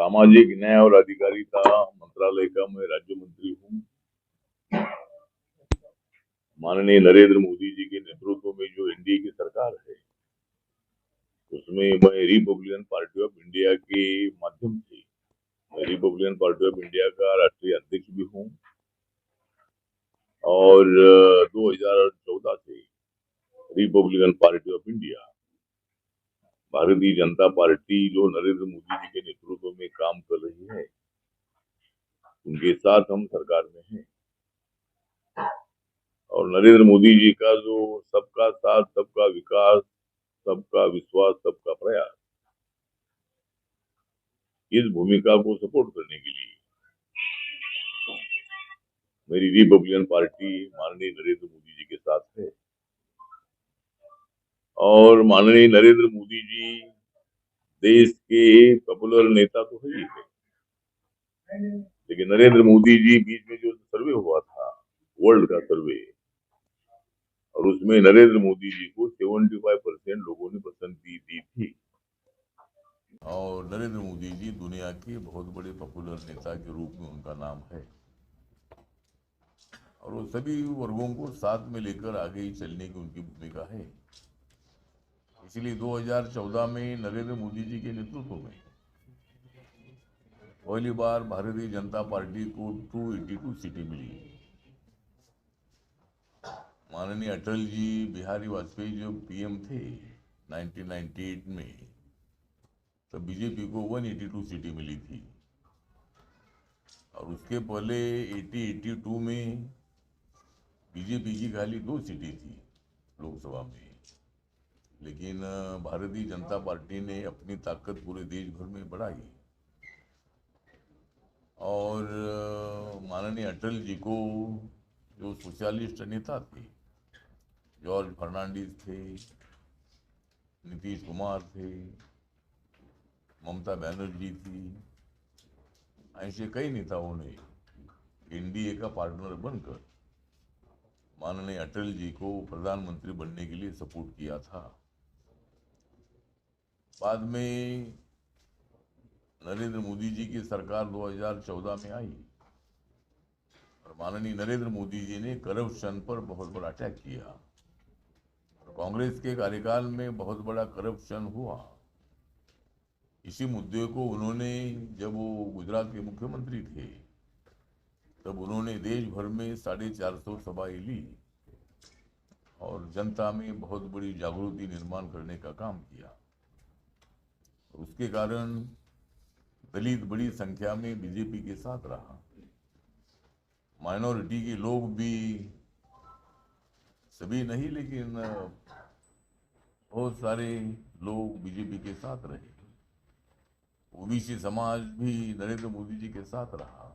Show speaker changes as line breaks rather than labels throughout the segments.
सामाजिक न्याय और अधिकारिता मंत्रालय का मैं राज्य मंत्री हूँ। माननीय नरेंद्र मोदी जी के नेतृत्व में जो एनडीए की सरकार है, उसमें मैं रिपब्लिकन पार्टी ऑफ इंडिया के माध्यम से मैं रिपब्लिकन पार्टी ऑफ इंडिया का राष्ट्रीय अध्यक्ष भी हूँ और 2014 से Republican party of India, Bharatiya Janata party जो नरेंद्र मोदी जी के नेतृत्व में काम कर रही है, उनके साथ हम सरकार में हैं। और नरेंद्र मोदी जी का जो सबका साथ, सबका विकास, सबका विश्वास, सबका प्रयास, इस भूमिका को सपोर्ट करने के लिए मेरी रिपब्लिकन पार्टी माननीय नरेंद्र मोदी जी के साथ है। और माननीय नरेंद्र मोदी जी देश के पॉपुलर नेता तो है ही है, लेकिन नरेंद्र मोदी जी बीच में जो सर्वे हुआ था, वर्ल्ड का सर्वे, और उसमें नरेंद्र मोदी जी को 75% लोगों ने पसंद दी थी। और नरेंद्र मोदी जी दुनिया के बहुत बड़े पॉपुलर नेता के रूप में उनका नाम है और वो सभी वर्गों को साथ में लेकर आगे ही चलने की उनकी भूमिका है। इसलिए 2014 में नरेंद्र मोदी जी के नेतृत्व में पहली बार भारतीय जनता पार्टी को 282 सीटें मिली। माननीय अटल जी बिहारी वाजपेयी जो पीएम थे 1998 में, तो बीजेपी को 182 सीटें मिली थी और उसके पहले 82 में बीजेपी की खाली 2 सीटें थी लोकसभा में। लेकिन भारतीय जनता पार्टी ने अपनी ताकत पूरे देश भर में बढ़ाई और माननीय अटल जी को, जो सोशलिस्ट नेता थे, जॉर्ज फर्नांडिस थे, नीतीश कुमार थे, ममता बनर्जी थी, ऐसे कई नेताओं ने एनडीए का पार्टनर बनकर माननीय अटल जी को प्रधानमंत्री बनने के लिए सपोर्ट किया था। बाद में नरेंद्र मोदी जी की सरकार 2014 में आई और माननीय नरेंद्र मोदी जी ने करप्शन पर बहुत बड़ा अटैक किया और कांग्रेस के कार्यकाल में बहुत बड़ा करप्शन हुआ। इसी मुद्दे को उन्होंने, जब वो गुजरात के मुख्यमंत्री थे, तब उन्होंने देश भर में 450 सभाएं ली और जनता में बहुत बड़ी जागृति निर्माण करने का काम किया। उसके कारण दलित बड़ी संख्या में बीजेपी के साथ रहा। माइनॉरिटी के लोग भी, सभी नहीं लेकिन बहुत सारे लोग बीजेपी के साथ रहे। ओबीसी समाज भी नरेंद्र मोदी जी के साथ रहा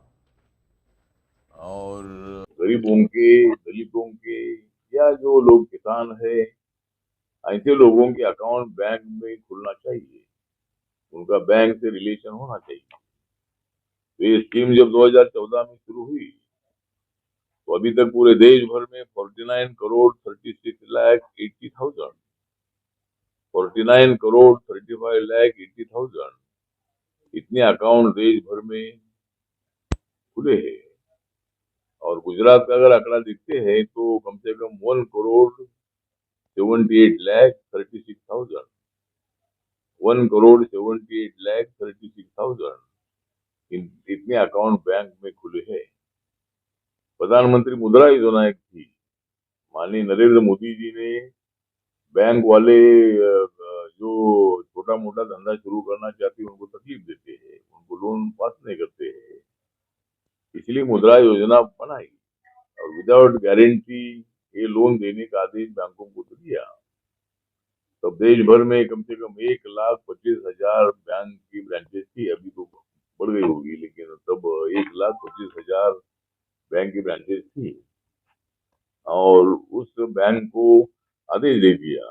और गरीबों के, दलितों के, या जो लोग किसान है, ऐसे लोगों के अकाउंट बैंक में खुलना चाहिए, उनका बैंक से रिलेशन होना चाहिए। तो ये स्कीम जब 2014 में शुरू हुई तो अभी तक पूरे देश भर में 49 करोड़ 36 लाख 80,000, 49 करोड़ 35 लाख 80,000 इतने अकाउंट देश भर में खुले हैं। और गुजरात का अगर आंकड़ा देखते हैं तो कम से कम 1 करोड़ 78 लाख 36,000, 1 करोड़ 78 लाख 36,000 इतने अकाउंट बैंक में खुले हैं। प्रधानमंत्री मुद्रा योजना एक थी, माननीय नरेंद्र मोदी जी ने बैंक वाले जो छोटा मोटा धंधा शुरू करना चाहते हैं उनको तकलीफ देते हैं, उनको लोन पास नहीं करते हैं, इसलिए मुद्रा योजना बनाई और विदाउट गारंटी ये लोन देने का आदेश बैंकों को तो दिया। तब देश भर में कम से कम 1,25,000 बैंक की ब्रांचेस थी, अभी तो बढ़ गई होगी, लेकिन तब 1,25,000 बैंक की ब्रांचेस थी और उस बैंक को आदेश दे दिया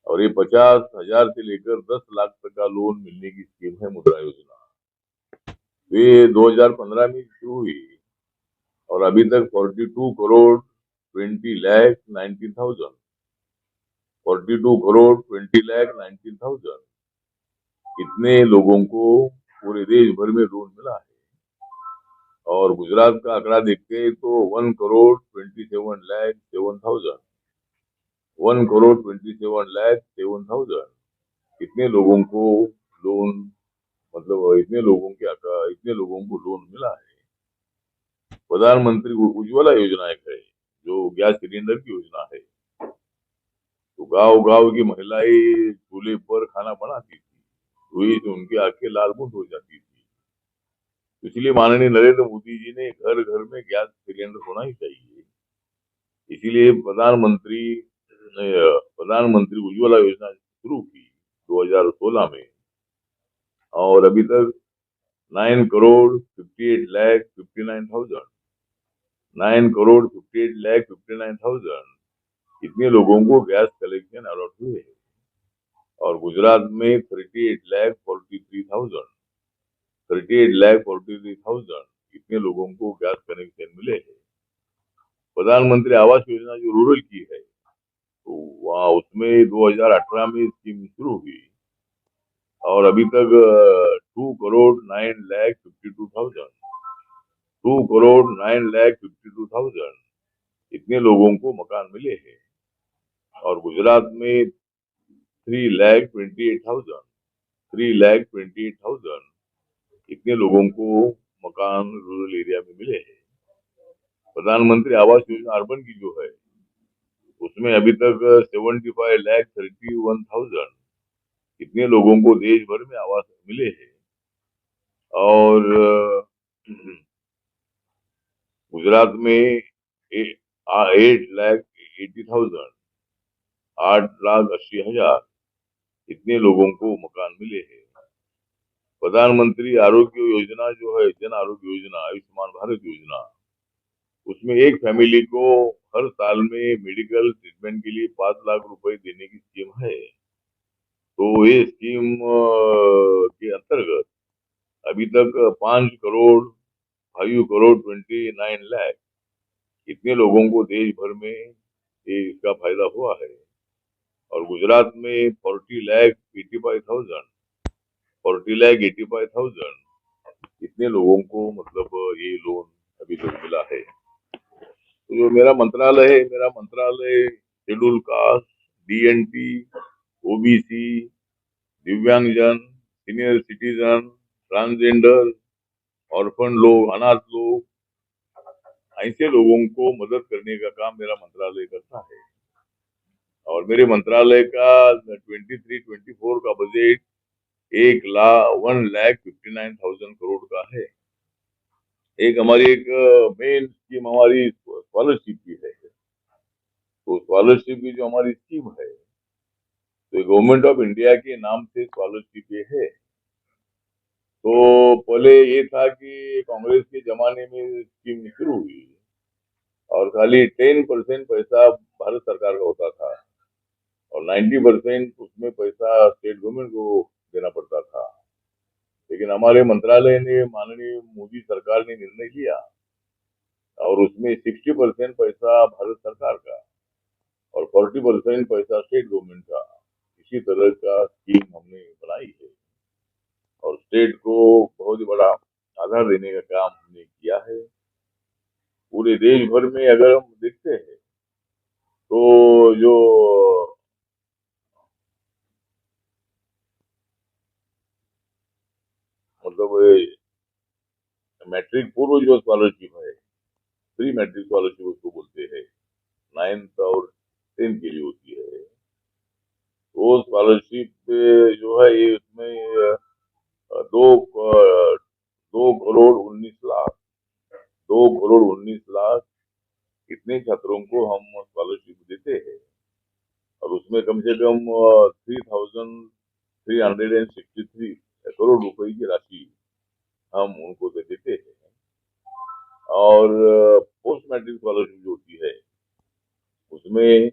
और ये 50,000 से लेकर 10 लाख तक का लोन मिलने की स्कीम है मुद्रा योजना। ये 2015 में शुरू हुई और अभी तक 42 करोड़ 20 लाख 19,000, 42 करोड़ 20 लाख 19,000 इतने लोगों को पूरे देश भर में लोन मिला है। और गुजरात का आंकड़ा देखते हैं तो 1,27,07,000 1,27,07,000 इतने लोगों को लोन, मतलब इतने लोगों को लोन मिला है। प्रधानमंत्री उज्ज्वला योजना एक है जो गैस सिलेंडर की योजना है। तो गांव गांव की महिलाएं चूल्हे पर खाना बनाती थी, वही से उनकी आंखें लाल बुंद हो जाती थी। इसलिए माननीय नरेंद्र मोदी जी ने घर घर में गैस सिलेंडर होना ही चाहिए। इसीलिए प्रधानमंत्री उज्ज्वला योजना शुरू की 2016 में। और अभी तक 9,58,59,000 इतने लोगों को गैस कलेक्शन अलॉट हुए हैं। और गुजरात में 38,43,000 इतने लोगों को गैस कनेक्शन मिले हैं। प्रधानमंत्री आवास योजना जो रूरल की है, तो वहाँ उसमें 2018 में स्कीम शुरू हुई। और अभी तक 2,09,52,000 इतने लोगों को मकान मिले हैं। और गुजरात में 3,28,000 इतने लोगों को मकान रूरल एरिया में मिले हैं। प्रधानमंत्री आवास योजना अर्बन की जो है, उसमें अभी तक 75,31,000 इतने लोगों को देश भर में आवास मिले हैं। और गुजरात में 8,80,000 8,80,000 इतने लोगों को मकान मिले हैं। प्रधानमंत्री आरोग्य योजना जो है, जन आरोग्य योजना, आयुष्मान भारत योजना, उसमें एक फैमिली को हर साल में मेडिकल ट्रीटमेंट के लिए 5 लाख रुपए देने की स्कीम है। तो ये स्कीम के अंतर्गत अभी तक 5,05,29 लाख इतने लोगों को देश भर में ये इसका फायदा हुआ है। और गुजरात में 40,85,000 इतने लोगों को मतलब ये लोन अभी तक मिला है। तो जो मेरा मंत्रालय शेड्यूल कास्ट, DNT, OBC, दिव्यांगजन, सीनियर सिटीजन, ट्रांसजेंडर, ऑर्फन लोग, अनाथ लोग, ऐसे लोगों को मदद करने का काम मेरा मंत्रालय करता है। और मेरे मंत्रालय का 23-24 का बजट 1,59,59,000 करोड़ का है। एक मेन स्कीम हमारी स्कॉलरशिप की है। तो स्कॉलरशिप की जो हमारी स्कीम है, तो गवर्नमेंट ऑफ इंडिया के नाम से स्कॉलरशिप ये है। तो पहले ये था कि कांग्रेस के जमाने में स्कीम शुरू हुई और खाली 10% पैसा भारत सरकार का होता था और 90% उसमें पैसा स्टेट गवर्नमेंट को देना पड़ता था। लेकिन हमारे मंत्रालय ने, माननीय मोदी सरकार ने निर्णय लिया और उसमें 60% पैसा भारत सरकार का और 40% पैसा स्टेट गवर्नमेंट का, इसी तरह का स्कीम हमने बनाई है। और स्टेट को बहुत ही बड़ा आधार देने का काम हमने किया है। पूरे देश भर में अगर हम देखते हैं तो जो मतलब मैट्रिक पूर्व जो स्कॉलरशिप है, प्री मैट्रिक स्कॉलरशिप उसको बोलते हैं, 9th और 10th के लिए होती है। वो स्कॉलरशिप जो है ये उसमें दो करोड़ 19 लाख 2,19 लाख इतने छात्रों को हम स्कॉलरशिप देते हैं। और उसमें कम से कम 3,363 करोड़ रुपए की राशि हम उनको दे देते हैं। और पोस्ट मैट्रिक स्कॉलरशिप जो होती है, उसमें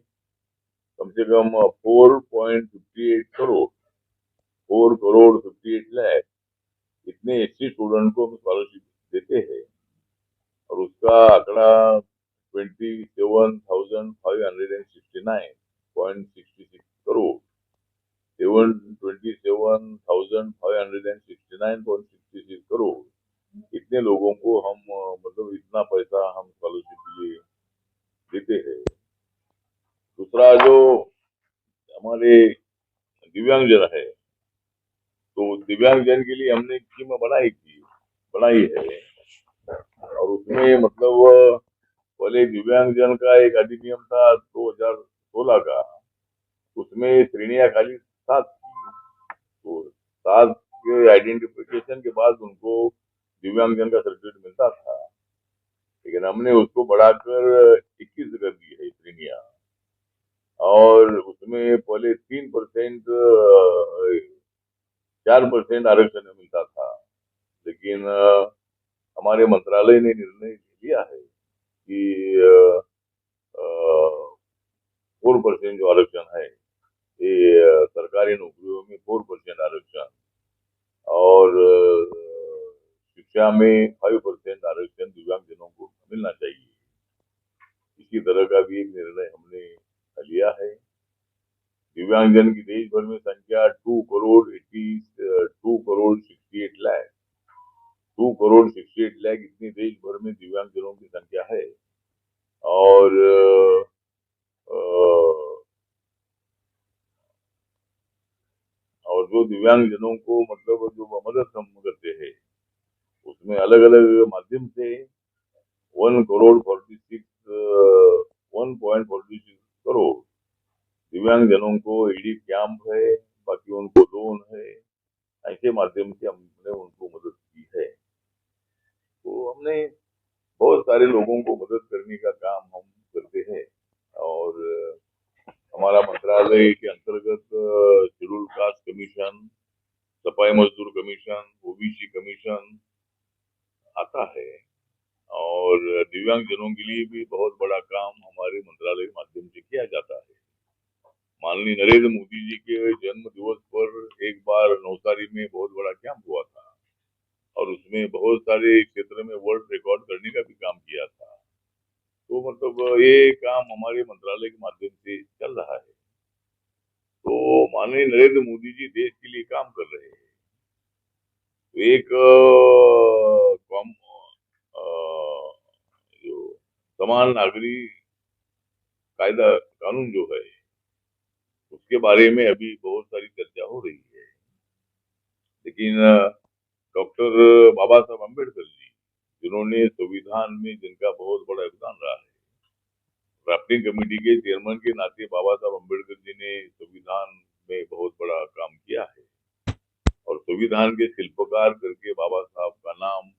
कम से कम 4,58 करोड़ इतने SC स्टूडेंट को हम स्कॉलरशिप देते हैं। और उसका आंकड़ा 27,569.66 करोड़ 27,569.66 करोड़, इतने लोगों को हम मतलब इतना पैसा हम स्कॉलरशिप के लिए देते हैं। दूसरा जो हमारे दिव्यांगजन है, तो दिव्यांगजन के लिए हमने स्कीम बनाई है। और उसमें मतलब पहले दिव्यांगजन का एक अधिनियम था 2016 का, उसमें श्रेणियां खाली 7 थी। तो 7 के आइडेंटिफिकेशन के बाद उनको दिव्यांगजन का सर्टिफिकेट मिलता था, लेकिन हमने उसको बढ़ाकर 21 कर दी है श्रेणियां। और उसमें पहले 3%, 4% आरक्षण मिलता था, लेकिन हमारे मंत्रालय ने निर्णय लिया है कि 4% जो आरक्षण है, ये सरकारी नौकरियों में 4% आरक्षण, और शिक्षा में 5% आरक्षण दिव्यांगजनों को मिलना चाहिए। इसी तरह का भी एक निर्णय हमने लिया है। दिव्यांगजन की देश भर में संख्या 2 करोड़ 68 लाख, 2 करोड़ 68 लाख इतनी देश भर में दिव्यांगजनों की संख्या है। और और जो दिव्यांगजनों को मतलब जो मदद हम करते हैं, उसमें अलग अलग माध्यम से 1 पॉइंट 46 करोड़ दिव्यांगजनों को ईडी कैंप है, बाकी उनको लोन है, ऐसे माध्यम से हमने उनको मदद की है। तो हमने बहुत सारे लोगों को मदद करने का काम हम करते हैं। और हमारा मंत्रालय के अंतर्गत शेड्यूल कास्ट कमीशन, सफाई मजदूर कमीशन, ओबीसी कमीशन आता है। और दिव्यांगजनों के लिए भी बहुत बड़ा काम हमारे मंत्रालय के माध्यम से किया जाता है। माननीय नरेंद्र मोदी जी के जन्म दिवस पर एक बार नवसारी में बहुत बड़ा कैंप हुआ था, और उसमें बहुत सारे क्षेत्र में वर्ल्ड रिकॉर्ड करने का भी काम किया था। तो मतलब ये काम हमारे मंत्रालय के माध्यम से चल रहा है। तो माननीय नरेंद्र मोदी जी देश के लिए काम कर रहे हैं। तो एक जो समान नागरिक कायदा कानून जो है, उसके बारे में अभी बहुत सारी चर्चा हो रही है। लेकिन डॉक्टर बाबा साहब अम्बेडकर जी, जिन्होंने संविधान में जिनका बहुत बड़ा योगदान रहा है, ड्राफ्टिंग कमेटी के चेयरमैन के नाते बाबा साहब अम्बेडकर जी ने संविधान में बहुत बड़ा काम किया है। और संविधान के शिल्पकार करके बाबा साहब का नाम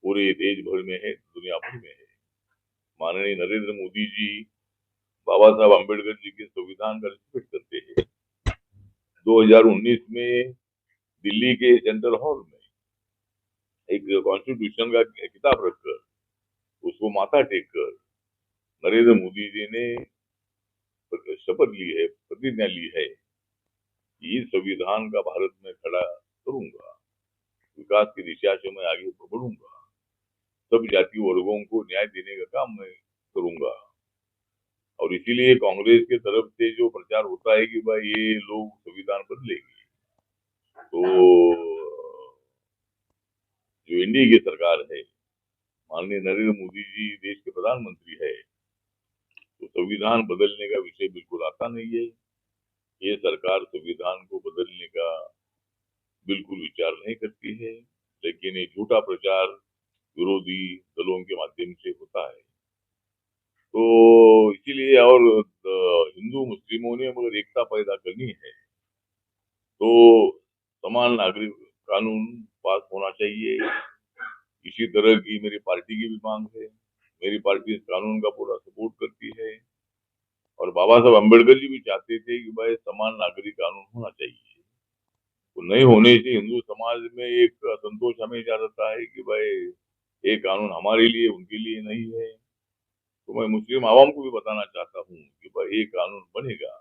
पूरे देश भर में है, दुनिया भर में है। माननीय नरेंद्र मोदी जी बाबा साहब अम्बेडकर जी के संविधान का रिस्पेक्ट करते हैं। 2019 में दिल्ली के सेंट्रल हॉल में एक कॉन्स्टिट्यूशन का किताब रखकर, उसको माथा टेक कर नरेंद्र मोदी जी ने शपथ ली है, प्रतिज्ञा ली है कि इस संविधान का भारत में खड़ा करूंगा, विकास की दिशा से मैं आगे बढ़ूंगा, सब जाति वर्गों को न्याय देने का काम मैं करूंगा। और इसीलिए कांग्रेस के तरफ से जो प्रचार होता है कि भाई ये लोग संविधान बदलेंगे, तो जो एनडीए की सरकार है, माननीय नरेंद्र मोदी जी देश के प्रधानमंत्री है, तो संविधान बदलने का विषय बिल्कुल आता नहीं है। ये सरकार संविधान को बदलने का बिल्कुल विचार नहीं करती है, लेकिन ये झूठा प्रचार विरोधी दलों के माध्यम से होता है। तो इसीलिए, और हिंदू मुस्लिमों ने अगर एकता पैदा करनी है, तो समान नागरिक कानून पास होना चाहिए। इसी तरह की मेरी पार्टी की भी मांग है। मेरी पार्टी इस कानून का पूरा सपोर्ट करती है। और बाबा साहब अम्बेडकर जी भी चाहते थे कि भाई समान नागरिक कानून होना चाहिए। तो नहीं होने से हिंदू समाज में एक असंतोष हमेशा रहता है कि भाई ये कानून हमारे लिए, उनके लिए नहीं है। तो मैं मुस्लिम आवाम को भी बताना चाहता हूँ कि भाई ये कानून बनेगा,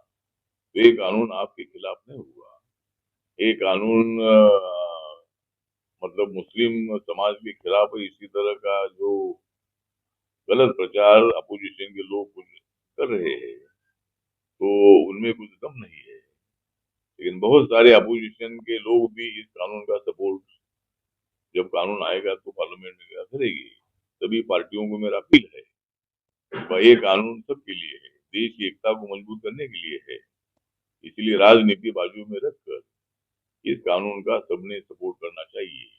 तो ये कानून आपके खिलाफ नहीं हुआ। ये कानून मतलब मुस्लिम समाज के खिलाफ है। इसी तरह का जो गलत प्रचार अपोजिशन के लोग कुछ कर रहे हैं, तो उनमें कुछ दम नहीं है। लेकिन बहुत सारे अपोजिशन के लोग भी इस कानून का सपोर्ट जब कानून आएगा तो पार्लियामेंट में क्या करेगी। सभी पार्टियों को मेरा अपील है, भाई ये कानून सबके लिए है, देश की एकता को मजबूत करने के लिए है। इसलिए राजनीति बाजू में रखकर इस कानून का सबने सपोर्ट करना चाहिए।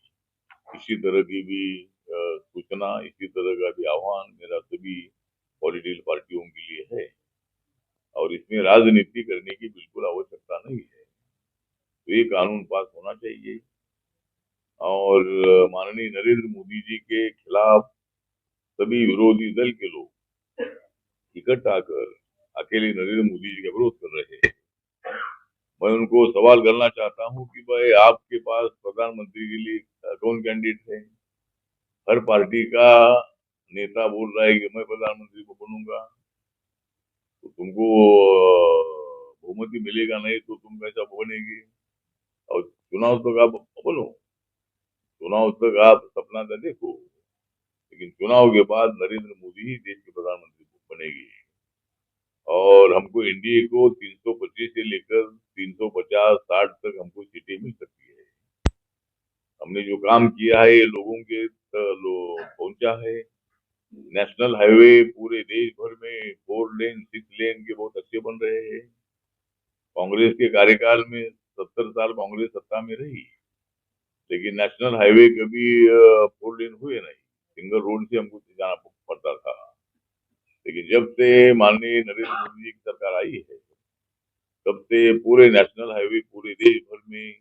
इसी तरह की भी सूचना, इसी तरह का भी आह्वान मेरा सभी पॉलिटिकल पार्टियों के लिए है, और इसमें राजनीति करने की बिल्कुल आवश्यकता नहीं है। तो ये कानून पास होना चाहिए, और माननीय नरेंद्र मोदी जी के खिलाफ सभी विरोधी दल के लोग इकट्ठा कर अकेले नरेंद्र मोदी जी का विरोध कर रहे हैं। मैं उनको सवाल करना चाहता हूं कि भाई आपके पास प्रधानमंत्री के लिए कौन कैंडिडेट है। हर पार्टी का नेता बोल रहा है कि मैं प्रधानमंत्री को बनूंगा, तो तुमको बहुमति मिलेगा नहीं तो तुम कैसा बनेगी। और चुनाव तक आप बोलो, चुनाव तक आप सपना का देखो, लेकिन चुनाव के बाद नरेंद्र मोदी ही देश के प्रधानमंत्री बनेगी। और हमको एनडीए को 325 से लेकर 350-60 तक हमको सीटें मिल सकती है। हमने जो काम किया है ये लोगों के पहुंचा है। नेशनल हाईवे पूरे देश भर में 4 लेन 6 लेन के बहुत अच्छे बन रहे हैं। कांग्रेस के कार्यकाल में 70 साल कांग्रेस सत्ता में रही, लेकिन नेशनल हाईवे कभी 4 लेन हुए नहीं, सिंगल रोड से हमको जाना पड़ता था। लेकिन जब से माननीय नरेंद्र मोदी जी की सरकार आई है, तब से पूरे नेशनल हाईवे पूरे देश भर में,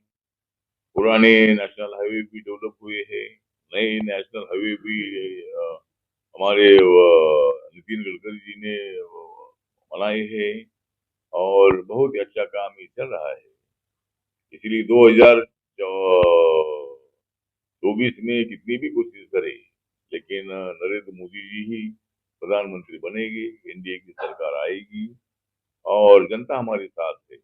पुराने नेशनल हाईवे भी डेवलप हुए हैं, नए नेशनल हाईवे भी हमारे नितिन गडकरी जी ने बनाए हैं, और बहुत ही अच्छा काम ये चल रहा है। इसलिए 2024 में कितनी भी कोशिश करे, लेकिन नरेंद्र मोदी जी ही प्रधानमंत्री बनेगी, एनडीए की सरकार आएगी, और जनता हमारे साथ है।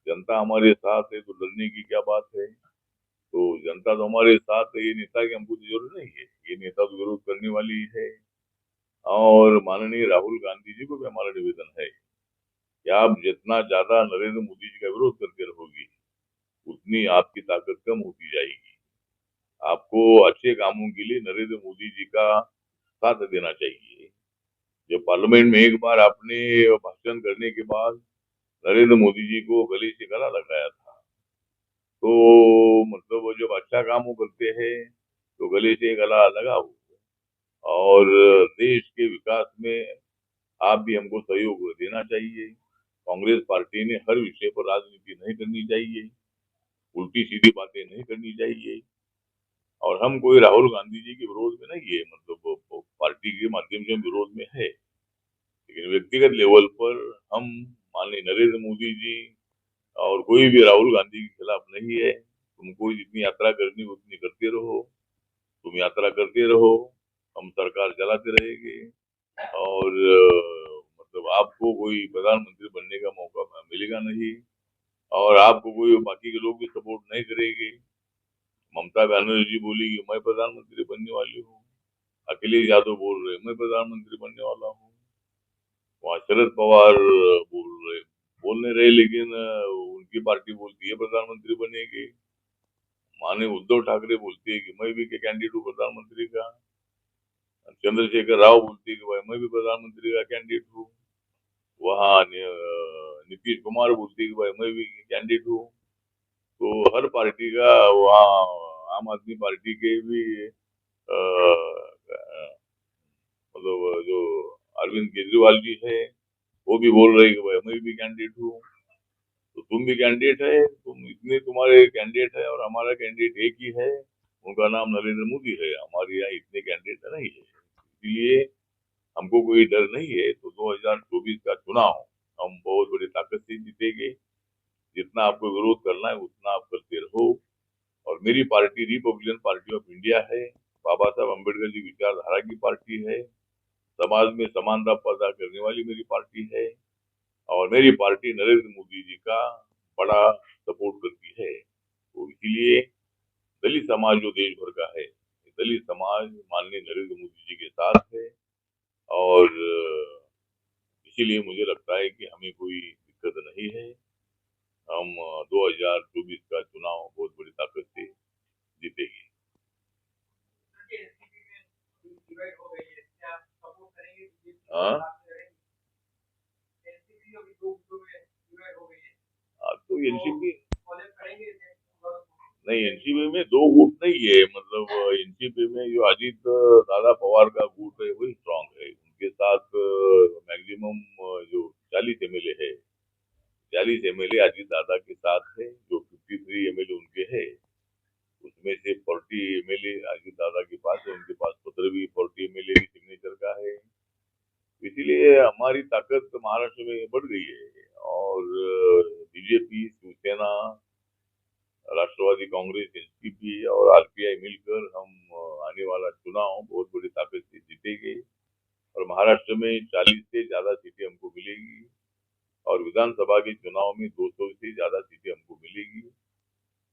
जनता हमारे साथ है तो डरने की क्या बात है। तो जनता तो हमारे साथ है, ये नेता की हमको जरूरत नहीं है, ये नेता तो विरोध करने वाली है। और माननीय राहुल गांधी जी को भी हमारा निवेदन है कि आप जितना ज्यादा नरेंद्र मोदी जी का विरोध करते रहोगी, उतनी आपकी ताकत कम होती जाएगी। आपको अच्छे कामों के लिए नरेंद्र मोदी जी का साथ देना चाहिए। जब पार्लियामेंट में एक बार आपने भाषण करने के बाद नरेंद्र मोदी जी को गले से गला लगाया था, तो मतलब वो जब अच्छा काम वो करते हैं तो गले से गला लगाओ। और देश के विकास में आप भी हमको सहयोग देना चाहिए। कांग्रेस पार्टी ने हर विषय पर राजनीति नहीं करनी चाहिए, उल्टी सीधी बातें नहीं करनी चाहिए। और हम कोई राहुल गांधी जी के विरोध में नहीं है, मतलब वो पार्टी के माध्यम से हम विरोध में है, लेकिन व्यक्तिगत लेवल पर हम माननीय नरेंद्र मोदी जी और कोई भी राहुल गांधी के खिलाफ नहीं है। तुमको जितनी यात्रा करनी उतनी करते रहो, तुम यात्रा करते रहो, हम सरकार चलाते रहेंगे। और मतलब आपको कोई प्रधानमंत्री बनने का मौका मिलेगा नहीं, और आपको कोई बाकी के लोग भी सपोर्ट नहीं करेंगे। ममता बनर्जी जी बोली कि मैं प्रधानमंत्री बनने वाली हूँ, अखिलेश यादव बोल रहे मैं प्रधानमंत्री बनने वाला हूँ, वहाँ शरद पवार बोलने रहे, लेकिन उनकी पार्टी बोलती है प्रधानमंत्री बनेगी। माने उद्धव ठाकरे बोलती है कि मैं भी कैंडिडेट हूँ प्रधानमंत्री का। चंद्रशेखर राव बोलती है कि भाई मैं भी प्रधानमंत्री का कैंडिडेट हूँ। वहाँ नीतीश कुमार बोलती है कि भाई मैं भी कैंडिडेट हूँ। तो हर पार्टी का वहाँ आम आदमी पार्टी के भी मतलब जो अरविंद केजरीवाल जी है, वो भी बोल रहे हैं कि भाई मैं भी कैंडिडेट हूँ। तो तुम भी कैंडिडेट है, तुम इतने तुम्हारे कैंडिडेट है और हमारा कैंडिडेट एक ही है, उनका नाम नरेंद्र मोदी है। हमारे यहाँ इतने कैंडिडेट नहीं है, इसलिए हमको कोई डर नहीं है। तो 2024 का चुनाव हम बहुत बड़ी ताकत से जीतेंगे। जितना आपको विरोध करना है उतना आप करते रहो। और मेरी party Republican party of India है, बाबा साहब अम्बेडकर जी विचारधारा की पार्टी है, समाज में समानता पैदा करने वाली मेरी पार्टी है, और मेरी पार्टी नरेंद्र मोदी जी का बड़ा सपोर्ट करती है। तो इसीलिए दलित समाज जो देश भर का है, दलित समाज माननीय नरेंद्र मोदी जी के साथ है। और इसीलिए मुझे लगता है कि हमें कोई दिक्कत नहीं है। हम 2024 का चुनाव बहुत बड़ी ताकत से जीतेंगे। तो एनसीपी नहीं, एनसीपी में दो गुट नहीं है, मतलब एनसीपी में जो अजीत दादा पवार का गुट है वही स्ट्रांग है। उनके साथ मैक्सिमम जो 40 एमएलए है, 40 एमएलए अजीत दादा के साथ है। जो 53 एमएलए उनके है, उसमें से 40 एमएलए अजीत दादा के पास है। उनके पास 40 एमएलए की सिग्नेचर का है। इसीलिए हमारी ताकत महाराष्ट्र में बढ़ गई है। और बीजेपी, शिवसेना, राष्ट्रवादी कांग्रेस, एनसीपी और आरपीआई मिलकर हम आने वाला चुनाव बहुत बड़ी ताकत से जीतेंगे। और महाराष्ट्र में 40 से ज्यादा सीटें हमको मिलेगी। और विधानसभा के चुनाव में 200 से ज्यादा सीटें हमको मिलेगी।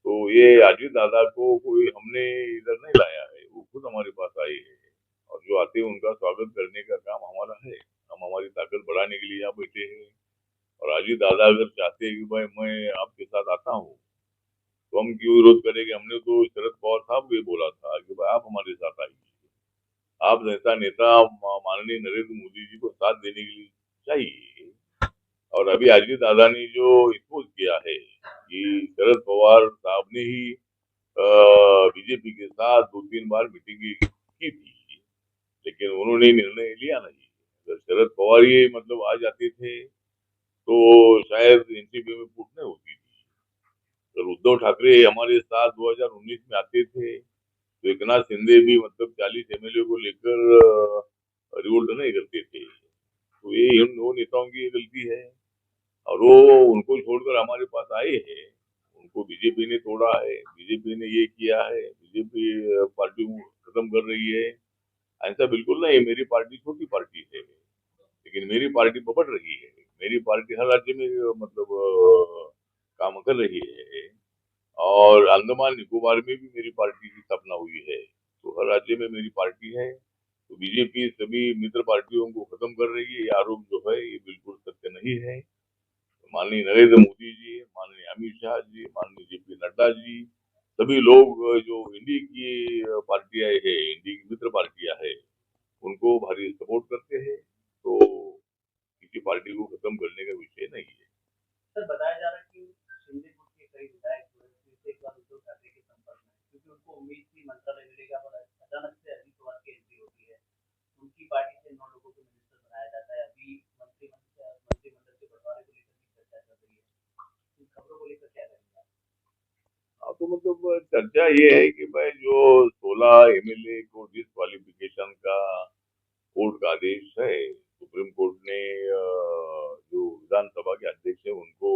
तो ये अजीत दादा को कोई हमने इधर नहीं लाया है, वो खुद हमारे पास आए हैं। और जो आते हैं उनका स्वागत करने का काम हमारा है। हम हमारी ताकत बढ़ाने के लिए यहाँ बैठे हैं। और अजीत दादा अगर चाहते हैं कि भाई मैं आपके साथ आता हूँ, तो हम क्यों विरोध करेंगे। हमने तो शरद पवार साहब को ये बोला था कि भाई आप हमारे साथ आइए। आप जैसा नेता माननीय नरेंद्र मोदी जी को साथ देने के लिए चाहिए। और अभी अजीत दादा ने जो एक्सपोज किया है कि शरद पवार साहब ने ही बीजेपी के साथ 2-3 बार मीटिंग की थी, लेकिन उन्होंने निर्णय लिया नहीं। अगर शरद पवार ही मतलब आ जाते थे तो शायद एनसीपी में फूट नहीं होती थी। अगर उद्धव ठाकरे हमारे साथ 2019 में आते थे तो एकनाथ शिंदे भी मतलब 40 एमएलए को लेकर रिवोल्ट नहीं करते थे। तो ये इन दो नेताओं की गलती है। और वो उनको छोड़कर हमारे पास आए हैं। उनको बीजेपी ने तोड़ा है, बीजेपी ने ये किया है, बीजेपी पार्टी को खत्म कर रही है। ऐसा बिल्कुल नहीं। मेरी पार्टी छोटी पार्टी है, लेकिन मेरी पार्टी बढ़ रही है। मेरी पार्टी हर राज्य में मतलब काम कर रही है। और अंडमान निकोबार में भी मेरी पार्टी की स्थापना हुई है। तो हर राज्य में मेरी पार्टी है। तो बीजेपी सभी मित्र पार्टियों को खत्म कर रही है। ये आरोप जो है ये बिल्कुल सत्य नहीं है। माननीय नरेंद्र मोदी जी, माननीय अमित शाह जी, माननीय जेपी नड्डा जी, सभी लोग जो इंडी की पार्टियां है, इंडी की मित्र पार्टियां है, उनको भारी सपोर्ट करते हैं। तो किसी पार्टी को खत्म करने का विषय नहीं है। सर, बताया जा रहा है कि शिंदे गुट के कई विधायक जो है फिर से एक बार उद्धव ठाकरे के संपर्क में, क्योंकि उनको उम्मीद थी मंत्रालय मिलेगा, पर अचानक से अजीत पवार की एंट्री होती है। उनकी पार्टी से 9 लोगों को मिनिस्टर बनाया जाता है। अभी मंत्रिमंडल के बंटवारे को लेकर भी चर्चा चल रही है। इन खबरों को लेकर क्या करेंगे आप? हाँ, तो मतलब चर्चा ये है कि भाई जो 16 एमएलए को डिस्क्वालिफिकेशन का कोर्ट का आदेश है, सुप्रीम कोर्ट ने जो विधानसभा के अध्यक्ष है उनको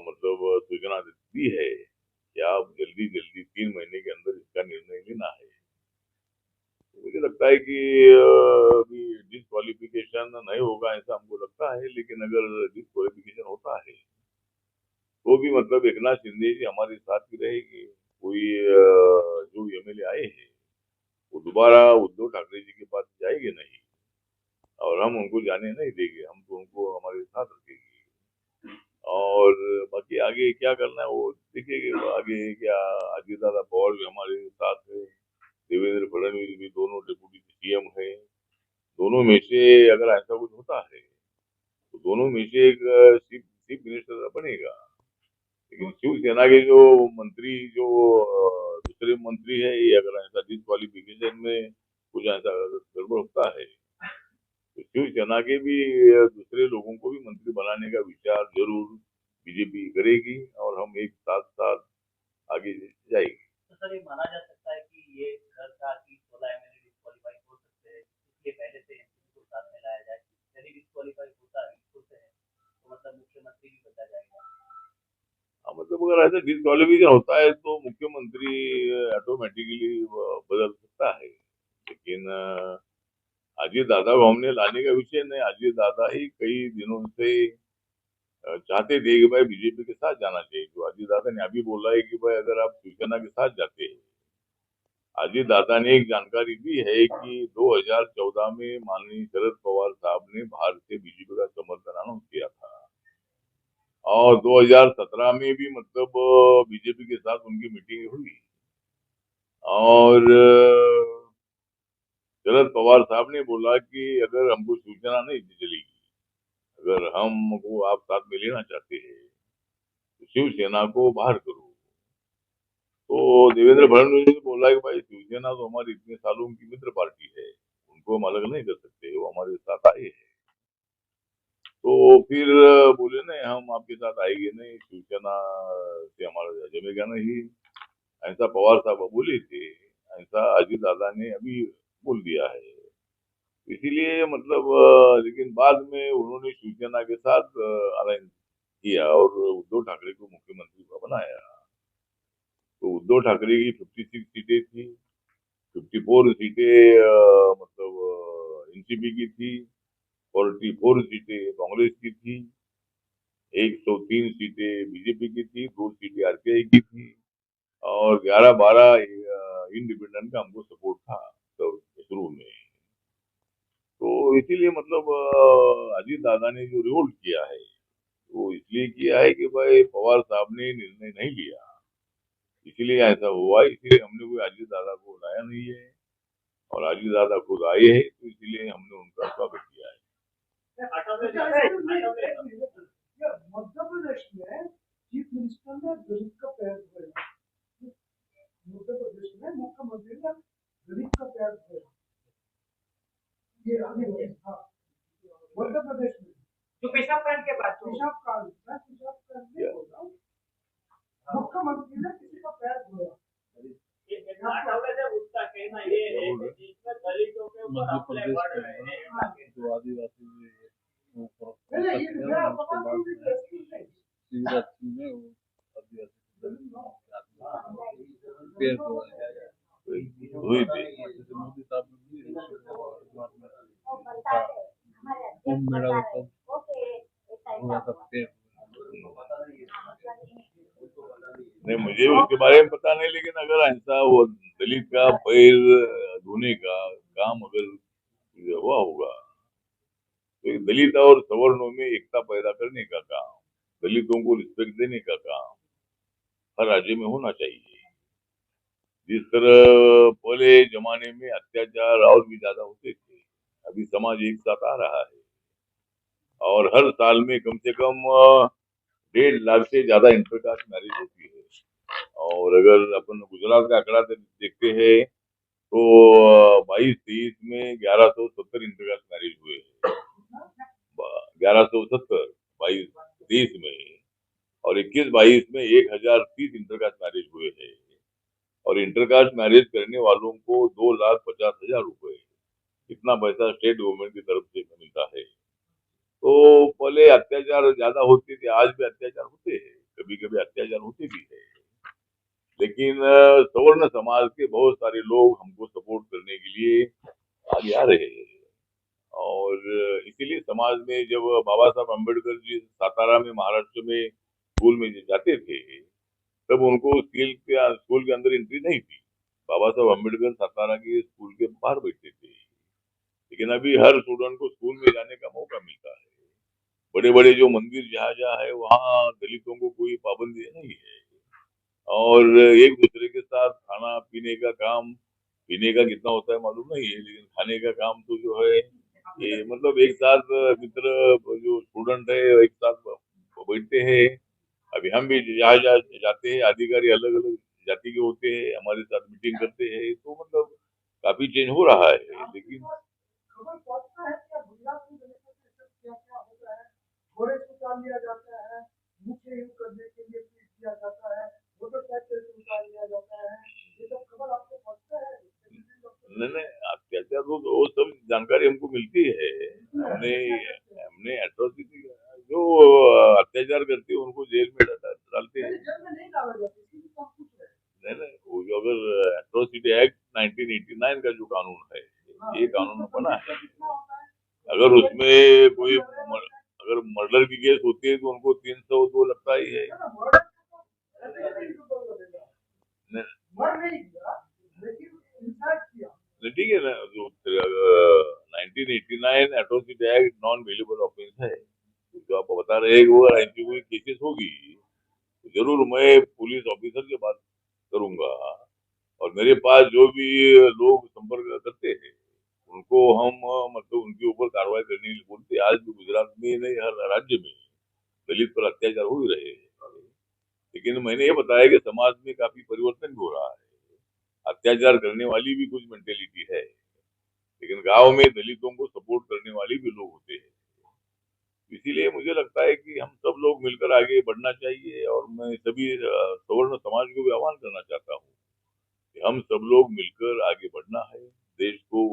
मतलब सूचना दी है कि आप जल्दी जल्दी 3 महीने के अंदर इसका निर्णय लेना है। तो मुझे लगता है कि अभी डिस्क्वालिफिकेशन नहीं होगा ऐसा हमको लगता है। लेकिन अगर डिस्क्वालिफिकेशन होता है तो भी मतलब एकनाथ शिंदे जी हमारे साथ ही रहेगी। कोई जो एमएलए आए हैं वो दोबारा उद्धव ठाकरे जी के पास जाएंगे नहीं। और हम उनको जाने नहीं देंगे। हम तो उनको हमारे साथ रखेंगे। और बाकी आगे क्या करना है वो देखेंगे। आगे क्या, अजीत दादा पवार भी हमारे साथ है, देवेंद्र फडणवीस भी, दोनों डिप्यूटी सीएम है। दोनों में से अगर ऐसा कुछ होता है तो दोनों में से एक चीफ चीफ मिनिस्टर बनेगा। लेकिन शिवसेना के जो मंत्री, जो दूसरे मंत्री है, ये अगर ऐसा डिस्क्वालिफिकेशन में कुछ ऐसा गड़बड़ होता है तो शिवसेना के भी दूसरे लोगों को भी मंत्री बनाने का विचार जरूर बीजेपी करेगी। और हम एक साथ साथ आगे जाएगी। तो सर, ये माना जा सकता है कि ये डर था कि 16 एमएलए डिस्क्वालीफाई हो सकते हैं, इसलिए पहले से एनसीपी को साथ में लाया जाए। यदि डिस्क्वालीफाई होता है तो मतलब मुख्यमंत्री भी बचा जाएगा। हाँ, मतलब अगर ऐसा डिस्क्वालिफिकेशन होता है तो मुख्यमंत्री ऑटोमेटिकली बदल सकता है। लेकिन अजीत दादा को हमने लाने का विषय नहीं। अजीत दादा ही कई दिनों से चाहते थे कि भाई बीजेपी के साथ जाना चाहिए। जो अजीत दादा ने अभी बोला है कि भाई अगर आप शिवसेना के साथ जाते हैं। अजीत दादा ने एक जानकारी दी है कि 2014 में माननीय शरद पवार साहब ने बाहर से बीजेपी का समर्थन अनाउंस किया था। और 2017 में भी मतलब बीजेपी के साथ उनकी मीटिंग हुई। और शरद पवार साहब ने बोला कि अगर हमको सूचना नहीं चलेगी, अगर हमको आप साथ में लेना चाहते हैं तो शिवसेना को बाहर करो। तो देवेंद्र फडणवीस ने बोला कि भाई शिवसेना तो हमारी इतने सालों की मित्र पार्टी है, उनको हम अलग नहीं कर सकते, वो हमारे साथ आए हैं। तो फिर बोले नहीं, हम आपके साथ आएंगे नहीं, शिवसेना से हमारा जमेगा नहीं। ऐसा पवार साहब बोले थे, ऐसा अजीत दादा ने अभी बोल दिया है। इसीलिए मतलब लेकिन बाद में उन्होंने शिवसेना के साथ अलायंस किया और उद्धव ठाकरे को मुख्यमंत्री का बनाया। तो उद्धव ठाकरे की 56 सीटें थी, 54 सीटें मतलब एनसीपी की थी, 44 सीटें कांग्रेस की थी, 103 सीटें बीजेपी की थी, 2 सीटें आरपीआई की थी और 11-12 इंडिपेंडेंट का हमको सपोर्ट था तो शुरू में। तो इसीलिए मतलब अजीत दादा ने जो रिवोल्ट किया है वो इसलिए किया है कि भाई पवार साहब ने निर्णय नहीं लिया, इसीलिए ऐसा हुआ। इसीलिए हमने कोई अजीत दादा को लाया नहीं है और अजीत दादा खुद आए हैं, तो इसीलिए हमने उनका स्वागत किया है। मध्य प्रदेश में चीफ मिनिस्टर ने दलित का पैर धोया, मध्य प्रदेश में मुख्यमंत्री ने दलित का पैर धोया, ये हाँ मध्य प्रदेश में जो पेशाब कांड के बाद पेशाब कांड मुख्यमंत्री ने किसी का पैर धोया। उसका कहना ये है कि इसमें दलितों के ऊपर हमले बढ़ रहे हैं, जो आदिवासी हुई थी। मोदी साहब कुंभ मेला नहीं, मुझे उसके बारे में पता नहीं, लेकिन अगर ऐसा वो दलित का पैर धोने का काम अगर हुआ होगा तो दलित और सवर्णों में एकता पैदा करने का काम, दलितों को रिस्पेक्ट देने का काम हर राज्य में होना चाहिए। जिस तरह पहले जमाने में अत्याचार और भी ज्यादा होते थे, अभी समाज एक साथ आ रहा है और हर साल में कम से कम 1.5 लाख से ज्यादा इंटरकास्ट मैरिज होती है। और अगर अपन गुजरात का आंकड़ा देखते हैं तो 22-23 में 1170 इंटरकास्ट मैरिज हुए हैं, 1170 22-23 में, और 21-22 में 1030 इंटरकास्ट मैरिज हुए हैं। और इंटरकास्ट मैरिज करने वालों को 2,50,000 रुपए इतना पैसा स्टेट गवर्नमेंट की तरफ से मिलता है। तो पहले अत्याचार ज्यादा होते थे, आज भी अत्याचार होते हैं, कभी कभी अत्याचार होते भी है, लेकिन सवर्ण समाज के बहुत सारे लोग हमको सपोर्ट करने के लिए आगे आ रहे हैं। और इसीलिए समाज में जब बाबा साहब अम्बेडकर जी सातारा में महाराष्ट्र में स्कूल में जाते थे तब उनको स्कूल के अंदर एंट्री नहीं थी। बाबा साहब अम्बेडकर सातारा के स्कूल के बाहर बैठते थे, लेकिन अभी हर स्टूडेंट को स्कूल में जाने का मौका मिलता है। बड़े बड़े जो मंदिर जहाँ जहाँ है वहाँ दलितों को कोई पाबंदी नहीं है और एक दूसरे के साथ खाना पीने का काम, पीने का कितना होता है मालूम नहीं है, लेकिन खाने का काम तो जो है ये मतलब एक साथ मित्र जो स्टूडेंट है एक साथ बैठते हैं। अभी हम भी जहाँ जहाँ जाते हैं अधिकारी अलग अलग जाति के होते हैं, हमारे साथ मीटिंग करते हैं, तो मतलब काफी चेंज हो रहा है। लेकिन खबर पहुंचता है कि गुजरात में क्या क्या होता है, घोड़े से उतार लिया जाता है, मुख्य युद्ध करने के लिए पीट दिया जाता है, मोटरसाइकिल से उतार लिया जाता है, ये सब खबर आपको पहुंचता है? नहीं नहीं, अत्याचार वो सब जानकारी हमको मिलती है। हमने हमने एट्रोसिटी जो अत्याचार करते हैं उनको जेल में डालते हैं। नहीं नहीं, वो जो अगर एट्रोसिटी एक्ट 1989 का जो कानून है, ये कानून बना है, अगर उसमें कोई अगर मर्डर की केस होती है तो उनको 302 लगता ही है। ठीक है ना, जो 1989 atrocity act non valuable offence है, जो आप बता रहे हैं कि वो ऐसी कोई केसेस होगी तो जरूर मैं पुलिस ऑफिसर से बात करूंगा और मेरे पास जो भी लोग संपर्क करते हैं उनको हम मतलब उनके ऊपर कार्रवाई करने के लिए बोलते हैं। आज भी गुजरात में नहीं, हर राज्य में दलित पर अत्याचार हो ही रहे हैं। लेकिन मैंने ये बताया कि समाज में काफी परिवर्तन भी हो रहा है। अत्याचार करने वाली भी कुछ मेंटेलिटी है, लेकिन गांव में दलितों को सपोर्ट करने वाले भी लोग होते हैं। इसीलिए मुझे लगता है कि हम सब लोग मिलकर आगे बढ़ना चाहिए, और मैं सभी सवर्ण समाज को भी आह्वान करना चाहता हूँ कि हम सब लोग मिलकर आगे बढ़ना है। देश को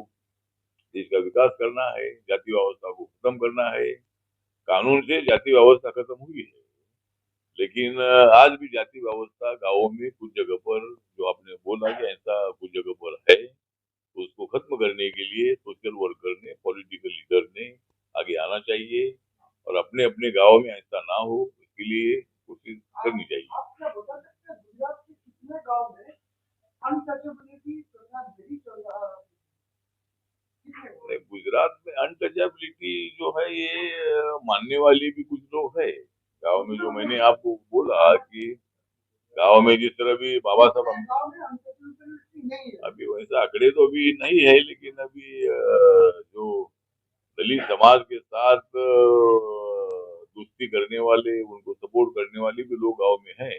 देश का विकास करना है, जाति व्यवस्था को खत्म करना है। कानून से जाति व्यवस्था खत्म हुई है, लेकिन आज भी जाति व्यवस्था गांवों में कुछ जगह पर, जो आपने बोला कि ऐसा कुछ जगह पर है, तो उसको खत्म करने के लिए सोशल वर्कर ने, पॉलिटिकल लीडर ने आगे आना चाहिए, और अपने अपने गांव में ऐसा ना हो इसके लिए कोशिश करनी चाहिए। आपने बता सकते हैं गुजरात के कितने गांव में अनटचेबिलिटी प्रथा नहीं चल रहा है? गुजरात में अनटचेबिलिटी जो है ये मानने वाले भी कुछ लोग है गांव में। जो मैंने आपको बोला कि गांव में जिस तरह भी बाबा साहब, अभी वैसा आंकड़े तो अभी नहीं है, लेकिन अभी जो दलित समाज के साथ दोस्ती करने वाले, उनको सपोर्ट करने वाले भी लोग गांव में हैं।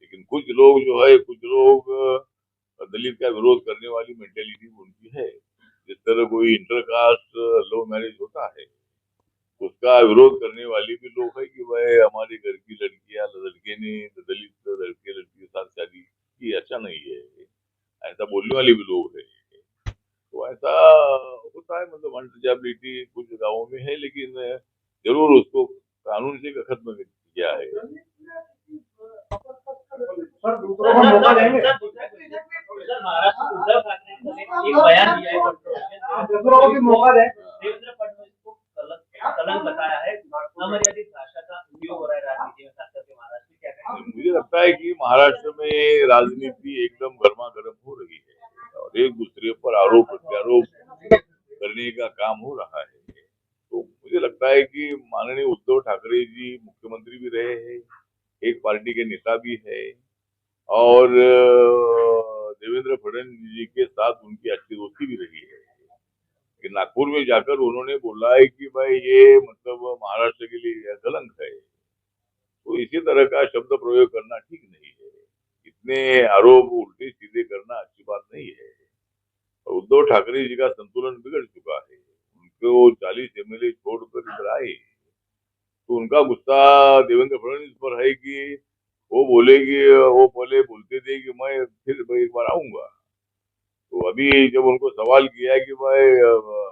लेकिन कुछ लोग जो है, कुछ लोग दलित का विरोध करने वाली मेंटेलिटी उनकी है। जिस तरह कोई इंटरकास्ट लव मैरिज होता है, उसका विरोध करने वाले भी लोग है कि वह हमारे घर की लड़कियां, लड़के ने दलित लड़के लड़की के साथ शादी की, अच्छा नहीं है, ऐसा बोलने वाले भी लोग हैं। तो ऐसा होता है, मतलब अनटचेबिलिटी कुछ गाँवों में है, लेकिन जरूर उसको कानून से खत्म किया है।
सर दूसरों को मौका देंगे। महाराष्ट्र उद्धव ठाकरे ने एक बयान दिया है, दूसरों को भी मौका दें। देवेंद्र फडणवीस को कलंक बताया है, अमर्यादित भाषा का उपयोग हो रहा है राजनीति में, खास करके महाराष्ट्र में। क्या कहेंगे?
मुझे लगता है कि महाराष्ट्र में राजनीति एकदम गर्मा गर्म हो रही है, और एक दूसरे पर आरोप प्रत्यारोप करने का काम हो रहा है। तो मुझे लगता है कि माननीय उद्धव ठाकरे जी मुख्यमंत्री भी रहे हैं, एक पार्टी के नेता भी है, और देवेंद्र फडणवीस जी के साथ उनकी अच्छी दोस्ती भी रही है। कि नागपुर में जाकर उन्होंने बोला है कि भाई ये मतलब महाराष्ट्र के लिए कलंक है। तो इसी तरह का शब्द प्रयोग करना ठीक नहीं है। इतने आरोप उल्टे सीधे करना अच्छी बात नहीं है। और उद्धव ठाकरे जी का संतुलन बिगड़ चुका है। उनको 40 एमएलए छोड़कर इधर आए, तो उनका गुस्सा देवेंद्र फडणवीस पर है कि वो बोलेगी, वो पहले बोलते थे कि मैं फिर एक बार आऊंगा। तो अभी जब उनको सवाल किया कि भाई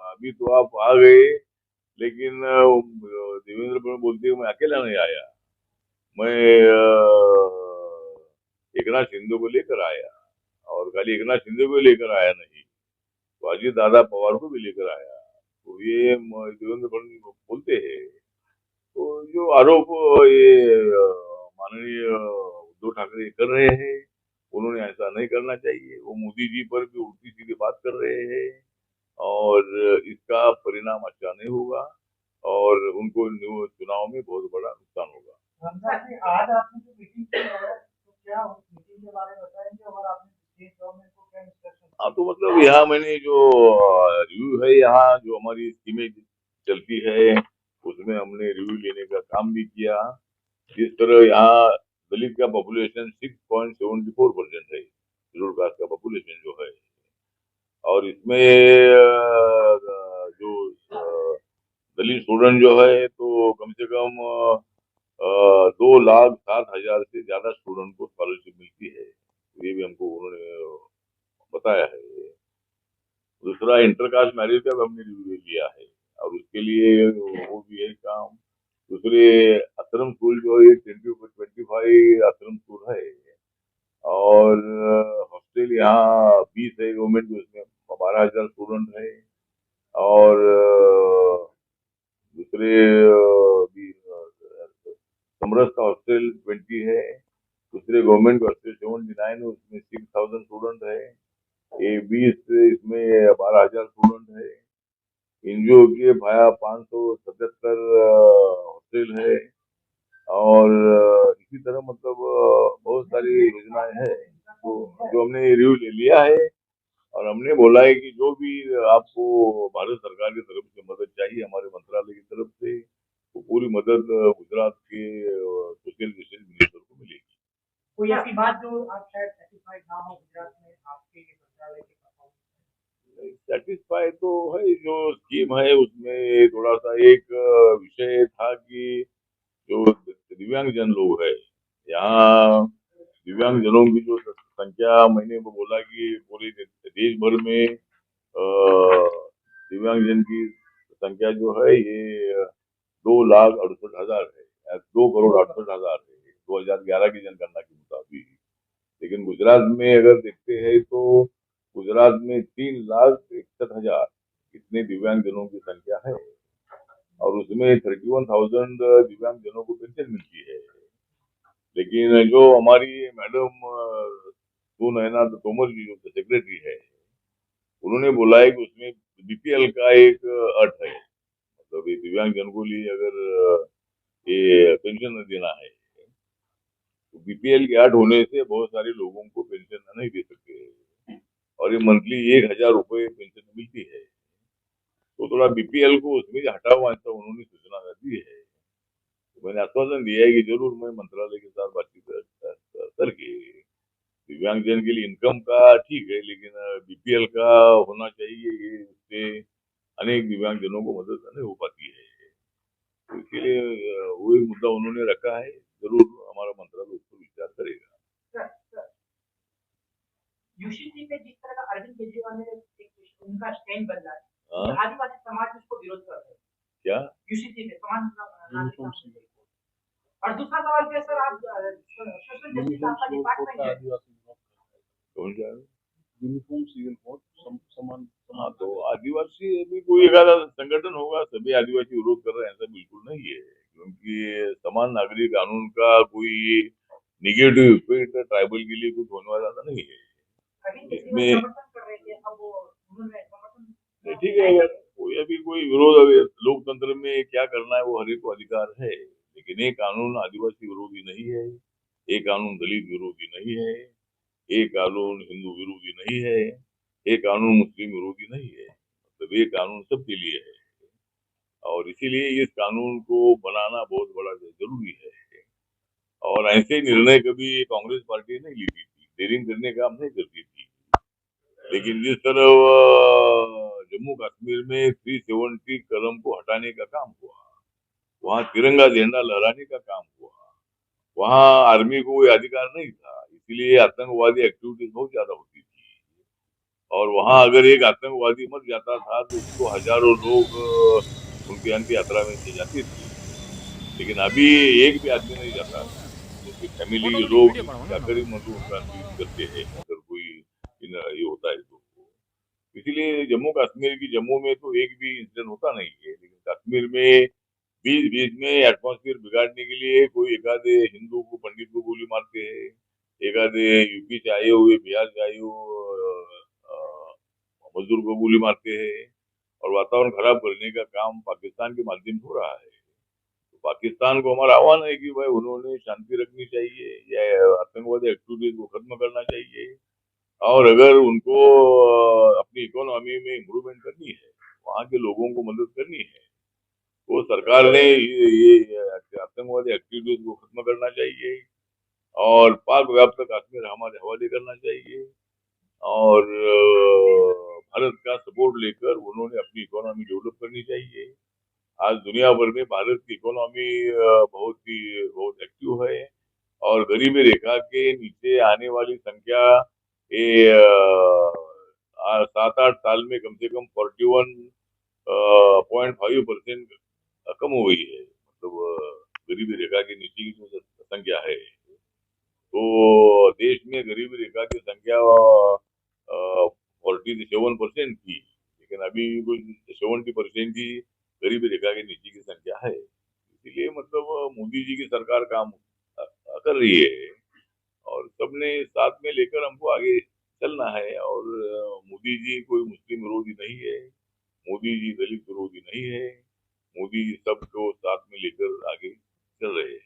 अभी तो आप आ गए, लेकिन देवेंद्र फडणवीस बोलते हैं मैं अकेला नहीं आया, मैं एकनाथ शिंदे को लेकर आया, और खाली एकनाथ शिंदे को लेकर आया नहीं, तो अजीत दादा पवार को भी लेकर आया। तो ये देवेंद्र फडणवीस बोलते हैं। तो जो आरोप ये माननीय उद्धव ठाकरे कर रहे हैं, उन्होंने ऐसा नहीं करना चाहिए। वो मोदी जी पर भी उल्टी सीधी बात कर रहे हैं, और इसका परिणाम अच्छा नहीं होगा, और उनको चुनाव में बहुत बड़ा नुकसान होगा।
आज आपने जो मीटिंग की है, तो क्या उस मीटिंग के बारे में बताएंगे, और आपने स्टेट गवर्नमेंट को क्या इंस्ट्रक्शन?
हाँ, तो मतलब यहाँ मैंने जो रिव्यू है, यहाँ जो हमारी स्कीमें चलती है, उसमें हमने रिव्यू लेने का काम भी किया। जिस तरह यहाँ दलित का पॉपुलेशन 6.74% है, शेड्यूल कास्ट का पॉपुलेशन जो है, और इसमें जो दलित स्टूडेंट जो है, तो कम से कम 2,07,000 से ज्यादा स्टूडेंट को स्कॉलरशिप मिलती है। ये भी हमको उन्होंने बताया है। दूसरा, इंटरकास्ट मैरिज का भी हमने रिव्यू लिया है, और उसके लिए वो भी है काम। दूसरे, आश्रम स्कूल जो है 25 आश्रम स्कूल है, और हॉस्टल यहाँ 20 है गवर्नमेंट, उसमें 12,000 स्टूडेंट है। और दूसरे समरस का हॉस्टल 20 है। दूसरे गवर्नमेंट हॉस्टल 79 है, उसमें 6,000 स्टूडेंट है। ये 20 इसमें 12,000 स्टूडेंट है। एनजीओ के भाया 577 हॉस्टल है, और इसी तरह मतलब बहुत सारी योजनाएं हैं, तो जो हमने रिव्यू ले लिया है, और हमने बोला है कि जो भी आपको भारत सरकार की तरफ से मदद चाहिए हमारे मंत्रालय की तरफ से, वो पूरी मदद गुजरात के सोशल जस्टिस मिनिस्टर को मिलेगी।
कोई ऐसी बात जो आप शायद सेटिस्फाइड ना हो गुजरात में आपके मंत्रालय के परफॉर्मेंस?
सेटिस्फाई तो है, जो स्कीम है उसमें थोड़ा सा एक विषय था कि जो दिव्यांगजन लोग है यहाँ, दिव्यांगजनों की जो संख्या, मैंने वो बोला कि पूरे देश भर में दिव्यांगजन की संख्या जो है ये 2,68,000 है, 2,68,00,000 है 2011 की जनगणना के मुताबिक। लेकिन गुजरात में अगर देखते हैं तो गुजरात में 3,61,000 इतने दिव्यांगजनों की संख्या है, और उसमें 31,000 दिव्यांगजनों को पेंशन मिलती है। लेकिन जो हमारी मैडम नैना तोमर जी जो सेक्रेटरी है, उन्होंने बोला है कि उसमें बीपीएल का एक अर्थ है, मतलब ये दिव्यांगजन को लिए अगर ये पेंशन देना है तो बीपीएल के अर्थ होने से बहुत सारे लोगों को पेंशन नहीं दे सकते, और ये मंथली 1,000 रुपए पेंशन मिलती है। तो थोड़ा बीपीएल को उसमें हटाओ, ऐसा उन्होंने सूचना दी है। तो मैंने आश्वासन दिया है कि जरूर मैं मंत्रालय के साथ बातचीत करके दिव्यांगजन के लिए इनकम का ठीक है, लेकिन बीपीएल का होना चाहिए, ये उससे अनेक दिव्यांगजनों को मदद नहीं हो पाती है। तो इसके लिए वही मुद्दा उन्होंने रखा है, जरूर हमारा मंत्रालय उस पर विचार करेगा।
यूसीसी पे जिस तरह का अरविंद केजरीवाल ने उनका स्टैंड बन रहा है,
हाँ?
आदिवासी समाज उसको विरोध कर रहे हैं
क्या
यूसीसी पे समान। और दूसरा सवाल पे सर, आप सोशल जस्टिस आपका डिपार्टमेंट है,
कौन जा रहा है?
यूनिफॉर्म सिविल कोड समान
हाँ, तो आदिवासी अभी कोई एक आधा संगठन होगा, सभी आदिवासी विरोध कर रहे हैं ऐसा बिल्कुल नहीं है, क्योंकि समान नागरिक कानून का कोई निगेटिव इफेक्ट ट्राइबल के लिए कुछ होने वाला नहीं है इसमें।
समर्थन कर रहे थे, अब वो उन्होंने समर्थन
ठीक है, अगर कोई अभी कोई विरोध, अगर लोकतंत्र में क्या करना है वो हर एक को अधिकार है, लेकिन ये कानून आदिवासी विरोधी नहीं है, ये कानून दलित विरोधी नहीं है, ये कानून हिंदू विरोधी नहीं है, ये कानून मुस्लिम विरोधी नहीं है, मतलब ये कानून सबके लिए है। और इसीलिए इस कानून को बनाना बहुत बड़ा जरूरी है। और ऐसे निर्णय कभी कांग्रेस पार्टी नहीं लेती थी, डेयरिंग करने का काम नहीं करती थी, लेकिन जिस तरह जम्मू कश्मीर में 370 कलम को हटाने का काम हुआ, वहाँ तिरंगा झंडा लहराने का काम हुआ, वहाँ आर्मी को कोई अधिकार नहीं था, इसीलिए आतंकवादी एक्टिविटीज बहुत ज्यादा होती थी। और वहाँ अगर एक आतंकवादी मर जाता था तो उसको हजारों लोग उनकी अंत्य यात्रा में ले जाते थे, लेकिन अभी एक भी आदमी नहीं जाता, उनकी फैमिली के लोग जाकर ही मतलब उनका अंतिम करते हैं अगर कोई ये होता है तो। इसीलिए जम्मू कश्मीर की जम्मू में तो एक भी इंसिडेंट होता नहीं है, लेकिन कश्मीर में बीच बीच में एटमॉस्फेयर बिगाड़ने के लिए कोई एक आधे हिंदू को, पंडित को गोली मारते हैं, एक आधे यूपी से आए हुए, बिहार से आए हुए मजदूर को गोली मारते हैं, और वातावरण खराब करने का काम पाकिस्तान के माध्यम से हो रहा है। तो पाकिस्तान को हमारा आह्वान है कि भाई उन्होंने शांति रखनी चाहिए, या आतंकवादी एक्टिविटीज को खत्म करना चाहिए, और अगर उनको अपनी इकोनॉमी में इम्प्रूवमेंट करनी है, वहाँ के लोगों को मदद करनी है, तो सरकार ने ये आतंकवादी एक्टिविटीज को खत्म करना चाहिए, और पाक व्याप्त कश्मीर हमारे हवाले करना चाहिए, और भारत का सपोर्ट लेकर उन्होंने अपनी इकोनॉमी डेवलप करनी चाहिए। आज दुनिया भर में भारत की इकोनॉमी बहुत एक्टिव है, और गरीबी रेखा के नीचे आने वाली संख्या ये 7-8 साल में कम से कम 41.5% कम हो गई है, मतलब गरीबी रेखा के नीचे की जो संख्या है। तो देश में गरीबी रेखा की संख्या 47% थी, लेकिन अभी कुछ 70% की गरीबी रेखा के नीचे की संख्या है। इसीलिए मतलब मोदी जी की सरकार काम कर रही है, और सबने साथ में लेकर हमको आगे चलना है। और मोदी जी कोई मुस्लिम विरोधी नहीं है, मोदी जी दलित विरोधी नहीं है, मोदी जी सबको साथ में लेकर आगे चल रहे हैं।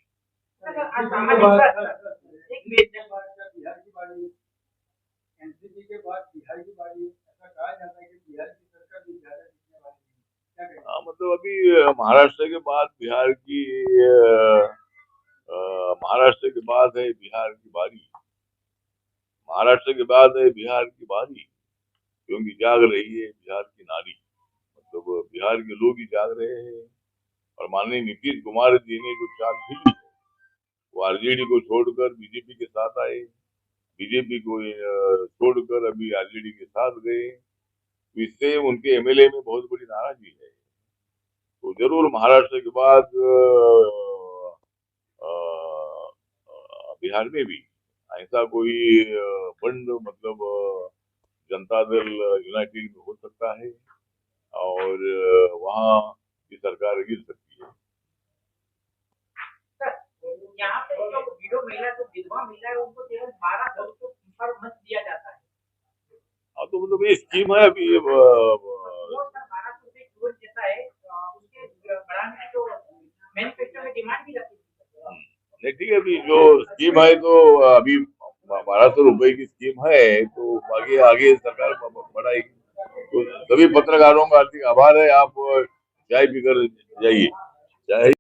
एक
के बाद बिहार की बारी है, ऐसा कहा जाता है कि बिहार की सरकार भी ज्यादा जीतने वाली है, क्या कहेंगे?
हाँ, मतलब अभी महाराष्ट्र के बाद बिहार की अ, महाराष्ट्र के बाद है बिहार की बारी। महाराष्ट्र के बाद है बिहार की बारी, क्योंकि जाग रही है बिहार की नारी। मतलब बिहार के लोग ही जाग रहे हैं। और माननीय नीतीश कुमार जी ने जो चाल खींची है, वो आरजेडी को छोड़कर बीजेपी के साथ आए, बीजेपी को छोड़कर अभी आरजेडी के साथ गए। तो इससे उनके एमएलए में बहुत बड़ी नाराजगी है। तो जरूर महाराष्ट्र के बाद बिहार में भी ऐसा कोई बंद मतलब जनता दल यूनाइटेड में हो सकता है और वहाँ की सरकार गिर सकती है।
सर, यहाँ पे जो विडो महिला जो विधवा महिला है उनको केवल 1200 पर मंथ दिया जाता है।
हाँ, तो मतलब ये स्कीम है अभी
वो सर 1200 रुपए तुरंत देता है, उसके बढ़ाने की जो मैनिफेस्टो में डिमांड भी रखी है।
नहीं, ठीक है। अभी जो स्कीम है तो अभी 1200 रुपए की स्कीम है, तो आगे आगे सरकार बढ़ाएगी। तो सभी पत्रकारों का हार्दिक आभार है। आप चाय पीकर जाइए। चाय